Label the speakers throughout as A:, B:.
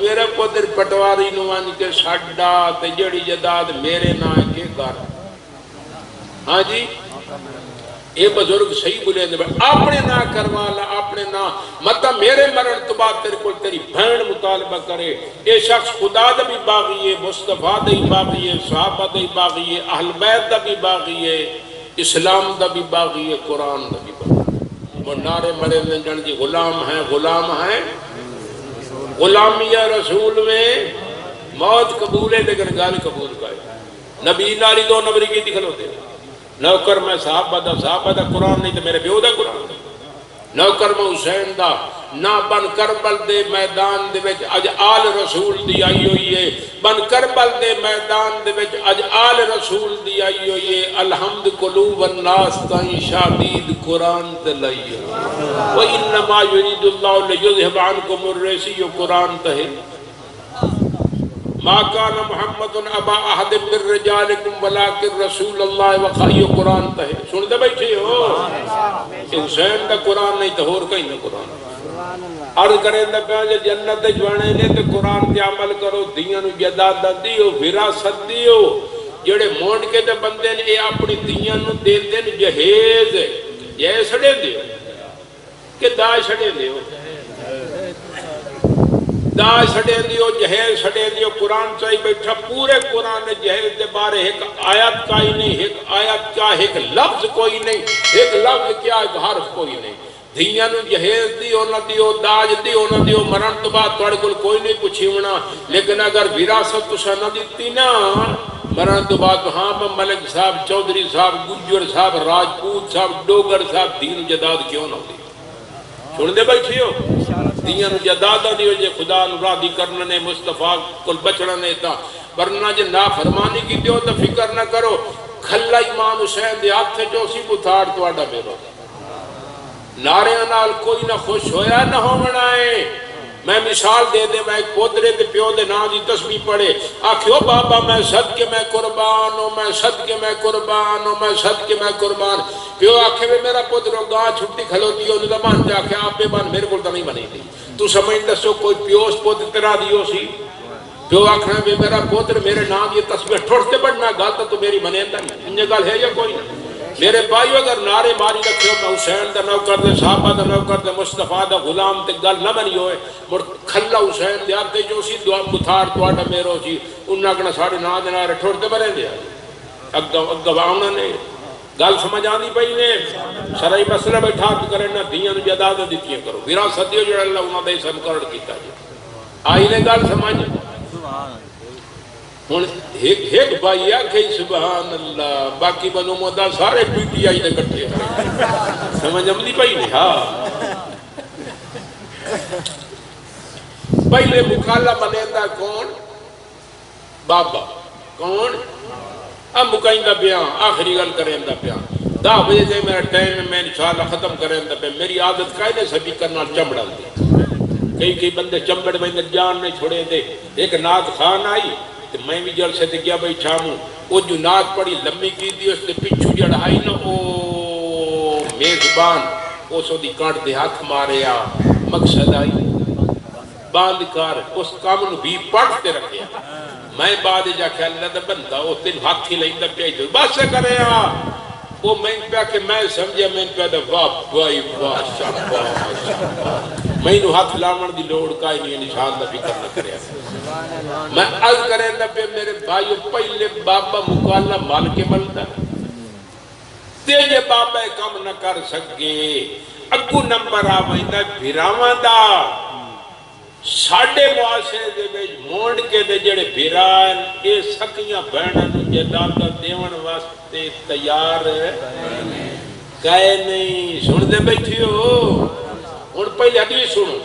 A: میرے پتر پٹواری نو آن کے ساڈا تے جڑی جداد میرے نا کے گھر. ہاں جی یہ بزرگ صحیح بولے دے اپنے نا کروالا اپنے نا مطلب میرے مرن تو بعد تیرے کو تیری بہن مطالبہ کرے. یہ شخص خدا دا بھی باغی ہے، مصطفیٰ دا بھی باغی ہے، صحابہ دا بھی باغی ہے، اہل بیت دا بھی باغی ہے، اسلام دا بھی باغی ہے، قرآن دا بھی باغی ہے. وہ نعرے مرے میں جن جی غلام ہیں غلام ہیں. غلامی رسول میں موت قبول ہے لیکن گال قبول کا ہے. نبی ناری دو نبری کی دکھل ہوتے ہیں. نوکر میں صحابہ دا قرآن نہیں تو میرے پیو دا قرآن نہیں. نوکر میں حسین دا نہ بن کربل دے میدان دے وچ اج آل رسول دی آئی ہوئی ہے. بن کربل دے میدان دے وچ اج آل رسول دی آئی ہوئی ہے. الحمد قلوب الناس تائیں شادید قرآن تے لائی ہوئی ہے. وَإِنَّمَا يُرِيدُ اللَّهُ لِيُذْهِبَ عَنْكُمُ الرِّجْسَ قرآن تے ہے. ما کان محمد ابا احد من رجالکم ولکن رسول اللہ وخی قرآن تے سن دے بیٹھے ہو. حسین دا قرآن نہیں تو اور کہیں نہ قرآن. عرض کریں دا پہا جے جنت جوانے نے تو قرآن تے عمل کرو. دیاں نو جداد دیو وراثت دیو. جڑے مونڈ کے تے بندے نے اپنی دیاں نو دے دین جہیز یہ سڑے دیو کہ دا سڑے دیو دا سڑے دیو جہیز سڑے دیو. قرآن چاہی بیٹھا پورے قرآن جہیز دے بارے ایک آیت کا ہی نہیں، ایک آیت کیا ایک لفظ کوئی نہیں، ایک لفظ کیا ایک حرف کوئی نہیں. دھیاں نو جہیز دیو نہ دیو، داج دیو نہ دیو، مرن تو بعد توڑے کل کوئی نہیں پوچھی ہونا. لیکن اگر وراثت تسا نہ دیتی نا مرن تو بعد ہاں ملک صاحب، چودھری صاحب، گجر صاحب، راجپوت صاحب، ڈوگر صاحب دین جداد کیوں نہ دی. چھوڑ دے بیٹھی ہو دیاں نو جدادہ دیو جے خدا نو راضی کرنے نے مصطفیٰ کل بچڑا نے تا. ورنہ جے نافرمانی کی دیو تو فکر نہ کرو. کھلا امام حسین دے ہاتھ سے جو سی بتھاڑ تو آڈا میرو نعرے نال کوئی نہ خوش ہویا نہ ہو منائے. میں مثال دے دے میں ایک پودرے دے پیو دے نا دی تسبیح پڑھے آکھیو بابا میں صدقے میں قربان ہوں، میں صدقے میں قربان ہوں، میں صدقے میں قربان. پیو آکھے میں میرا پودروں گاہ چھٹی کھلوتی ہو نہ مان جا کے آپ بے بان میرے کو تو نہیں بنی تھی. تو سمجھ دسو کوئی پیوس پودر تیرا دیو سی. پیو آکھنا میں میرا پودر میرے نا دی تسبیح ٹھوڑتے بڑھنا گالتا تو میری منیندہ نہیں. انجھے گال ہے یا کوئی نہ. میرے بھائیو اگر نعرے ماری رکھے ہو میں حسین دا نوکر دے صحابہ دا نوکر دے مصطفیٰ دا غلام تے گل نہ بنی ہوئے مڑ کھلا حسین دے آتے جو سی دعا متھار توڑا میرو سی انہاں کنا ساڑھے نا دے نعرے ٹھوڑتے بڑھے دیا. اگواؤنا نے گل سمجھ آنی پہی نے شرعی مسئلہ بیٹھا کرے نہ دیاں نو جداد دیتیاں کرو. وراثت دیو جڑا اللہ انہاں دے سب کرڑ کیتا جی آئی نے گل سمجھ. ایک بھائی آکھے سبحان اللہ باقی بنو مدہ سارے پی ٹی آئی نے کٹھے سمجھ عملی پہی نہیں. ہاں پہلے مکالہ بنیتا کون بابا کون اب مکائندہ بیان آخری گل کریں دا بیان 10 بجے سے میرا ٹائم میں انشاءاللہ ختم کریں دا بیان. میری عادت کا ہے نے سبھی کرنا چمڑا دے. کئی بندے چمڑ میں جان نہیں چھوڑے دے. ایک نات خان آئی میں بھی جلسے تے گیا بھئی چھاموں وہ جو نات پڑی لمبی کی دی اس نے پچھو جڑائی نا او میزبان اس دی کانٹ دے ہاتھ مارے آ مقصد آئی باندکار اس کام نو بھی پڑھتے رکھے. میں بعد جا کے اللہ دا بندہ وہ تین ہاتھ ہی لائندہ پہ جو بس کرے آ وہ میں پہ کہ میں سمجھے میں پہ دا واہ بھائی واہ شاہ میں نو ہاتھ لاؤن دی لوڑ کائی نہیں نشان دا فکر نہ کرے. میں عرض کریں دا پہ میرے بھائیو پہلے بابا مکالہ مال کے ملتا تیجے بابا کم نہ کر سکے. اگو نمبر آوائندہ بھیراوان دا ساڑھے معاشرے دے بیج مونڈ کے دے جڑے بھیران اے سکیاں بینن جدادہ دیون واسطے تیار کہے نہیں. سن دے بیٹھی ہو اور پہلے حدیث سنو.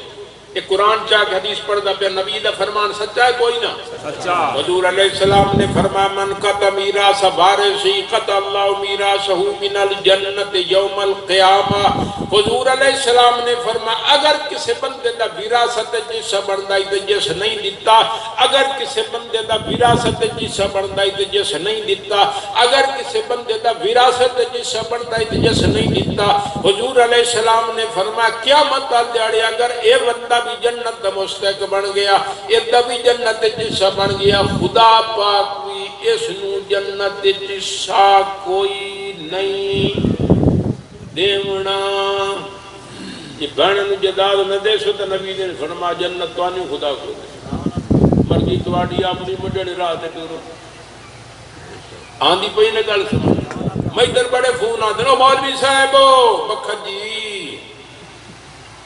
A: ایک قرآن چاہ کہ حدیث پڑھتا پہ نبی دا فرمان سچا ہے کوئی نہ سچا. حضور علیہ السلام نے فرمایا من قطع میراث وارثی قطع اللہ میراثہ من الجنت یوم القیامہ. حضور علیہ السلام نے فرمایا اگر کسی بندے دا وراثت جسا بندائی تے جس نہیں دیتا اگر کسی بندے دا وراثت جسا بندائی تے جس نہیں دیتا اگر کسی بندے دا وراثت جسا بندائی تے جس نہیں دیتا. حضور علیہ السلام نے فرمایا قیامت دیاڑے اگر اے بندہ بھی جنت دا مستحق بن گیا، ادھا بھی جنت جسا بن گیا، خدا پاک بھی اس نو جنت جسا کوئی نہیں دیونا۔ یہ بہن جداد نہ دے سو تو نبی نے فرما جنت تو آنی خدا کو دے، مرضی تواڈی اپنی مڈڑی راہ تے ٹورو۔ آندھی پئی نے گل سمجھ، میں ادھر بڑے فون آتے ہیں مولوی صاحب مکھن جی،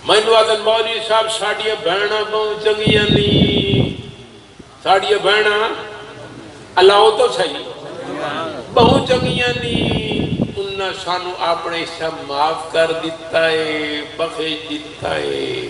A: مینوں آدھن مولوی صاحب ساڈیاں بہناں بہت چنگیاں نہیں، ساڈیاں بہناں اللہ تو صحیح بہت چنگیاں نہیں، انہاں سانو اپنے حصہ معاف کر دیتا ہے، بخش دیتا ہے۔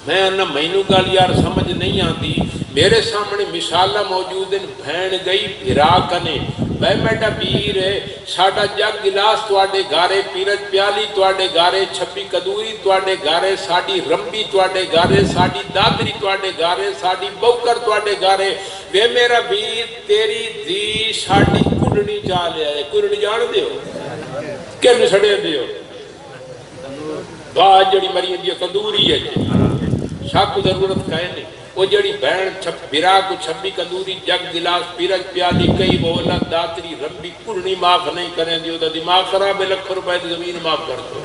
A: میں نہ مینوں گل یار سمجھ نہیں آتی، میرے سامنے مثالہ موجود ہیں، بہن گئی بھرا کنے بھائی میڈا بیر ہے ساڈا جگ گلاس تواڈے گھارے، پیرج پیالی تواڈے گھارے، چھپی کدوری تواڈے گھارے، ساڈی رمبی تواڈے گھارے، ساڈی دادری تواڈے گھارے، ساڈی بوکر تواڈے گھارے، وے میرا بیر تیری دھی ساڈی کڈنی چا لیا ہے، کڈنی جان دیو کیوں سڑے دیو بات جڑی مری دی کندوری ہے شاکو ضرورت کہے نہیں، وہ جڑی بہن بھرا کو چھپی کندوری جگ گلاس پیرج پیالی کئی بولت داتری رمبی کڑنی معاف نہیں کریں دیو دا دماغ خراب ہے، لکھ روپے دی زمین معاف کر دو،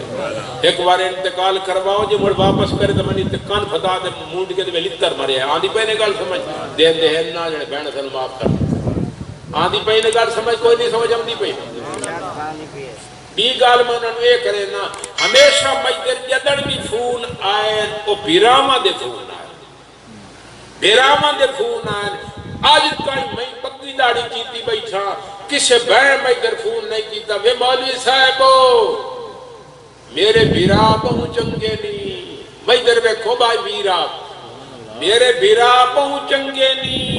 A: ایک بار انتقال کرواؤ جو مڑ واپس کرے تو منی کان پھدا دے مونڈ کے دے لتر مرے آندھی پہنے گل سمجھ دین دے ہیں نا جڑے بہن سن معاف کر آندھی پہنے گل سمجھ کوئی نہیں سمجھ آندھی پہنے بی گال میں انہوں نے کرے نا ہمیشہ مجدر جدڑ بھی فون آئے وہ بیراما دے فون آئے، بیراما دے فون آئے، آج تائی میں پتلی داڑی کیتی بیٹھا کسے بہن مجدر فون نہیں کیتا، وے مولوی صاحبو میرے بیرا بہت چنگے نہیں، مجدر بیکھو بھائی بیرا میرے بیرا بہت چنگے نہیں،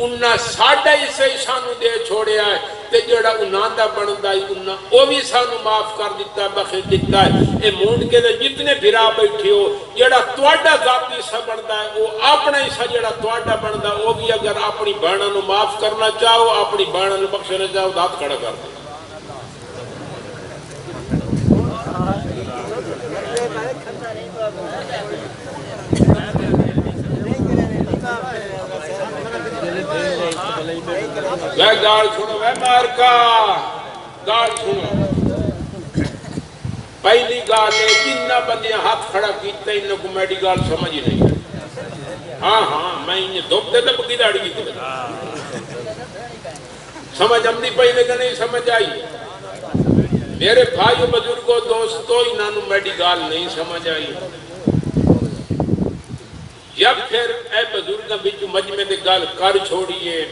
A: انہاں ساڑھا ہی سے سانو دے چھوڑے آئے تے جڑا انہاں دا بندہ ہی انہاں او بھی سانو معاف کر دیتا بخش دیتا ہے، اے مونڈ کے دے جتنے بھرا بیٹھے ہو جڑا تواڈا ذاتی سا بندہ ہے وہ اپنا ہی سا جڑا تواڈا بندہ وہ بھی اگر اپنی بہنوں نو معاف کرنا چاہو اپنی بہنوں نو بخشنا چاہو ہاتھ کھڑا کر دو۔ وے گال سنو وے مارکا گال سنو، پہلی گال ہے جنہ بندے ہاتھ کھڑا کیتا انہوں کو میڈی گال سمجھ ہی نہیں، ہاں ہاں میں انہیں دھوپ دے دب کی داڑی کی تھی سمجھ ہم نہیں پہلے کہ نہیں سمجھ آئی، میرے بھائیو بزرگوں دوستو انہوں میڈی گال نہیں سمجھ آئی، جب پھر اے بزرگاں بچ مجمع دے گال کر چھوڑیے،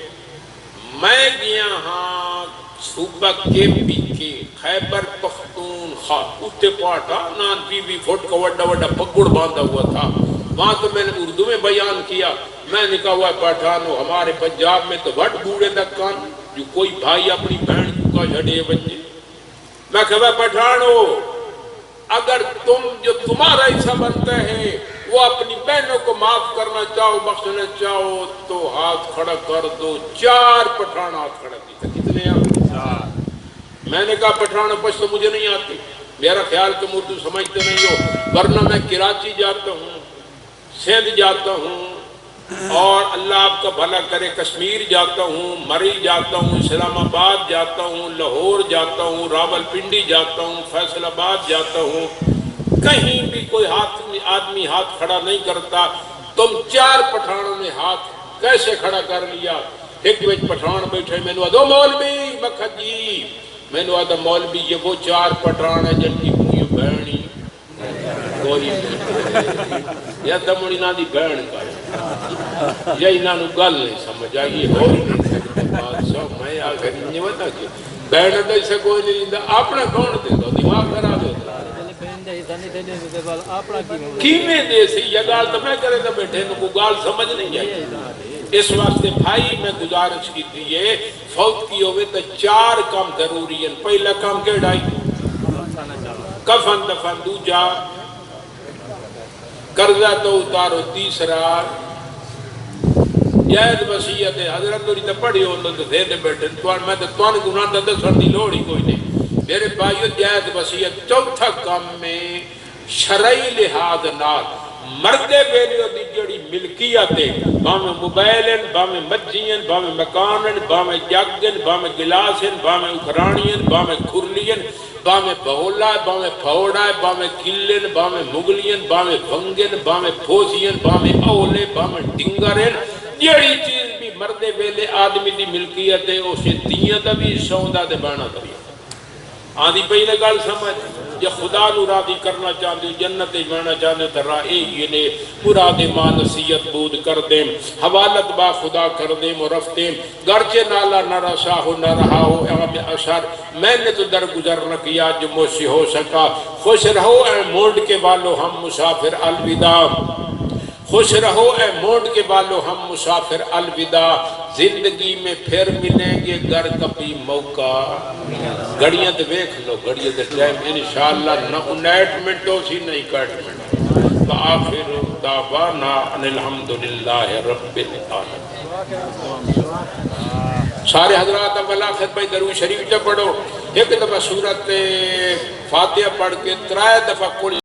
A: میں گیا ہاں صوبہ کے پیچھے خیبر پختونخوا اتے پاٹا نان پی بی فوٹ کا وڈا وڈا پگڑ باندھا ہوا تھا، وہاں تو میں نے اردو میں بیان کیا، میں نے کہا ہوا پٹھانو ہمارے پنجاب میں تو وڈ بوڑے تک کان جو کوئی بھائی اپنی بہن کا جھڑے بچے، میں کہا پٹھانو اگر تم جو تمہارا حصہ بنتا ہے وہ اپنی بہنوں کو معاف کرنا چاہو بخشنا چاہو تو ہاتھ کھڑا کر دو، 4 پٹھان ہاتھ کھڑا کیا، کتنے آپ؟ میں نے کہا پٹھانوں پشت تو مجھے نہیں آتی، میرا خیال تم اردو سمجھتے نہیں ہو، ورنہ میں کراچی جاتا ہوں، سندھ جاتا ہوں، اور اللہ آپ کا بھلا کرے کشمیر جاتا ہوں، مری جاتا ہوں، اسلام آباد جاتا ہوں، لاہور جاتا ہوں، راول پنڈی جاتا ہوں، فیصل آباد جاتا ہوں، کہیں بھی کوئی آدمی ہاتھ کھڑا نہیں کرتا، تم 4 پٹھانوں نے ہاتھ کیسے کھڑا کر لیا؟ ایک ویچ پٹھان بیٹھے میں نے آدھو مولوی مکھد جی، میں نے آدھا مولوی یہ وہ 4 پٹھان ہے جن کی کوئی بہنی کوئی یا دمڑی نہ دی بہن کا ہے یا انہوں گل نہیں سمجھ آئی ہو نہیں سکتے بادشاہ میں آخر نہیں بتا کہ بہن دے سے کوئی نہیں دیتا اپنا کون دے دو دماغ خراب ہوتا کیویں دے سی یہ گال تو میں کرے تو بیٹھے ان کو گال سمجھ نہیں آئی، اس واسطے بھائی میں گزارش کی تھی یہ فوت کی ہوئے تو 4 کام ضروری ہیں، پہلا کام کیڑائی کفن دفن، دوجا قرضہ تو اتارو، تیسرا جائد وصیت ہے، حضرت دوری تو پڑھی ہوندہ تو دے دے بیٹھے میں تو توان گناہ دا دسر دی لوڑی کوئی نہیں، میرے بھائیو جائد وصیت، چوتھا کام میں شرعی لحاظ نال مردے ویلیو دی جڑی ملکیت ہے باویں موبائلن باویں مجھین باویں مکانن باویں جگن باویں گلاسن باویں اکھرانین باویں کھرلین باویں بہولا باویں پھوڑا باویں کلن باویں مغلین باویں بھنگن باویں پھوزین باویں اولے باویں ڈنگرن جڑی چیز بھی مردے ویلے آدمی دی ملکیت ہے اسے دیاں دا بھی سوندا دے بانا دا بھی آدھی پہی نے گل سمجھ یا خدا نو راضی کرنا چاہتے جنت جانا چاہتے تو راہ یہ نے مراد ماں نصیحت بود کر دیں حوالت با خدا کر دیں مرفتے گرچہ نالا نہ رسا ہو نہ رہا ہو اغم اثر میں نے تو درگزر نہ کیا جو مجھ سے ہو سکا خوش رہو اے مونڈ کے والو ہم مسافر الوداع خوش رہو اے مونڈ کے والو ہم مسافر الوداع زندگی میں پھر ملیں گے گر کبھی موقع گھڑیاں دے دیکھ لو گھڑیاں دے ٹائم انشاءاللہ نہ انائٹمنٹ ہو سی نہ اکائٹمنٹ وآخر دعوانا ان الحمدللہ رب العالمین سارے حضرات اب اللہ خط بھائی درود شریف جب پڑھو ایک دفعہ سورت فاتحہ پڑھ کے 3 دفعہ